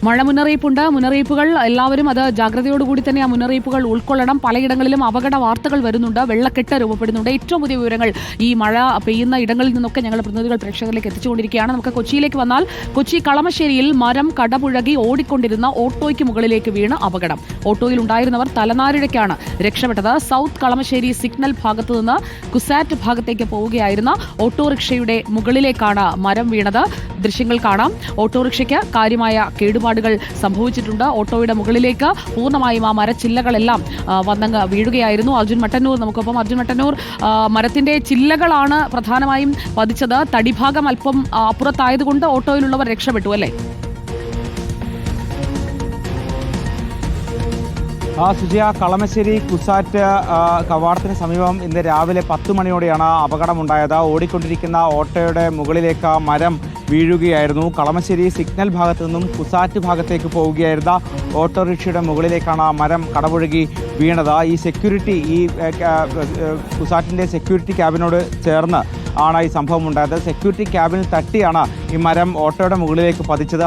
മഴ മുന്നറിയിപ്പുകൾ എല്ലാവരും അത് ജാഗ്രതയോടുകൂടി തന്നെ ആ മുന്നറിയിപ്പുകൾ ഉൾക്കൊള്ളണം. പലയിടങ്ങളിലും അപകട വാർത്തകൾ വരുന്നുണ്ട്, വെള്ളക്കെട്ട് രൂപപ്പെടുന്നുണ്ട്. ഏറ്റവും പുതിയ വിവരങ്ങൾ ഈ മഴ പെയ്യുന്ന ഇടങ്ങളിൽ നിന്നൊക്കെ ഞങ്ങളുടെ പ്രതിനിധികൾ പ്രേക്ഷകരിലേക്ക് എത്തിച്ചുകൊണ്ടിരിക്കുകയാണ്. നമുക്ക് കൊച്ചിയിലേക്ക് വന്നാൽ, കൊച്ചി കളമശ്ശേരിയിൽ മരം കടപുഴകി ഓടിക്കൊണ്ടിരുന്ന ഓട്ടോയ്ക്ക് മുകളിലേക്ക് വീണ് അപകടം. ഓട്ടോയിൽ ഉണ്ടായിരുന്നവർ തലനാരിഴയ്ക്കാണ് രക്ഷപ്പെട്ടത്. സൗത്ത് കളമശ്ശേരി സിഗ്നൽ ഭാഗത്തു നിന്ന് കുസാറ്റ് ഭാഗത്തേക്ക് പോവുകയായിരുന്ന ഓട്ടോറിക്ഷയുടെ മുകളിലേക്കാണ് മരം വീണത്. ദൃശ്യങ്ങൾ കാണാം. ഓട്ടോറിക്ഷയ്ക്ക് കാര്യമായ കേടുപാടുകൾ സംഭവിച്ചിട്ടുണ്ട്. ഓട്ടോയുടെ മുകളിലേക്ക് പൂർണ്ണമായും ആ മരച്ചില്ലകളെല്ലാം വന്നങ്ങ് വീഴുകയായിരുന്നു. അർജുൻ മട്ടന്നൂർ നമുക്കൊപ്പം. അർജുൻ മട്ടന്നൂർ, മരത്തിന്റെ ചില്ലകളാണ് പ്രധാനമായും പതിച്ചത്. തടിഭാഗം അല്പം അപ്പുറത്തായതുകൊണ്ട് ഓട്ടോയിലുള്ളവർ രക്ഷപ്പെട്ടു അല്ലേ? സുജിയ, കളമശ്ശേരി കുസാറ്റ് കവാടത്തിന് സമീപം ഇന്ന് രാവിലെ 10 മണിയോടെയാണ് അപകടമുണ്ടായത്. ഓടിക്കൊണ്ടിരിക്കുന്ന ഓട്ടോയുടെ മുകളിലേക്ക് മരം വീഴുകയായിരുന്നു. കളമശ്ശേരി സിഗ്നൽ ഭാഗത്തു നിന്നും കുസാറ്റ് ഭാഗത്തേക്ക് പോവുകയായിരുന്ന ഓട്ടോറിക്ഷയുടെ മുകളിലേക്കാണ് മരം കടപുഴകി വീണത്. ഈ കുസാറ്റിൻ്റെ സെക്യൂരിറ്റി ക്യാബിനോട് ചേർന്ന് ആണ് ഈ സംഭവം ഉണ്ടായത്. സെക്യൂരിറ്റി ക്യാബിനിൽ തട്ടിയാണ് ഈ മരം ഓട്ടോയുടെ മുകളിലേക്ക് പതിച്ചത്.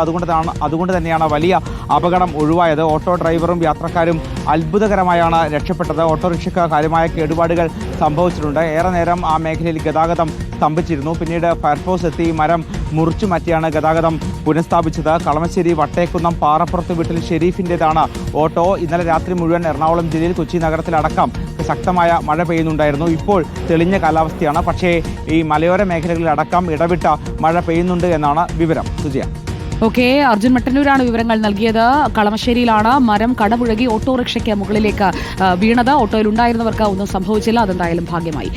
അതുകൊണ്ട് തന്നെയാണ് വലിയ അപകടം ഒഴിവായത്. ഓട്ടോ ഡ്രൈവറും യാത്രക്കാരും അത്ഭുതകരമായാണ് രക്ഷപ്പെട്ടത്. ഓട്ടോറിക്ഷയ്ക്ക് കാര്യമായ കേടുപാടുകൾ സംഭവിച്ചിട്ടുണ്ട്. ഏറെ നേരം ആ മേഖലയിൽ ഗതാഗതം സ്തംഭിച്ചിരുന്നു. പിന്നീട് ഫയർഫോഴ്സ് എത്തി മരം മുറിച്ചു മാറ്റിയാണ് ഗതാഗതം പുനഃസ്ഥാപിച്ചത്. കളമശ്ശേരി വട്ടേക്കുന്നം പാറപ്പുറത്ത് വീട്ടിൽ ഷെരീഫിൻ്റെതാണ് ഓട്ടോ. ഇന്നലെ രാത്രി മുഴുവൻ എറണാകുളം ജില്ലയിൽ കൊച്ചി നഗരത്തിലടക്കം ശക്തമായ മഴ പെയ്യുന്നുണ്ടായിരുന്നു. ഇപ്പോൾ തെളിഞ്ഞ കാലാവസ്ഥയാണ്. പക്ഷേ ഈ മലയോര മേഖലകളിലടക്കം ഇടവിട്ട മഴ പെയ്യുന്നുണ്ട് എന്നാണ് വിവരം. സുജിയ. ഓക്കെ, അർജുൻ മട്ടന്നൂരാണ് വിവരങ്ങൾ നൽകിയത്. കളമശ്ശേരിയിലാണ് മരം കടപുഴകി ഓട്ടോറിക്ഷയ്ക്ക് മുകളിലേക്ക് വീണത്. ഓട്ടോയിൽ ഉണ്ടായിരുന്നവർക്ക് ഒന്നും സംഭവിച്ചില്ല. അതെന്തായാലും ഭാഗ്യമായി.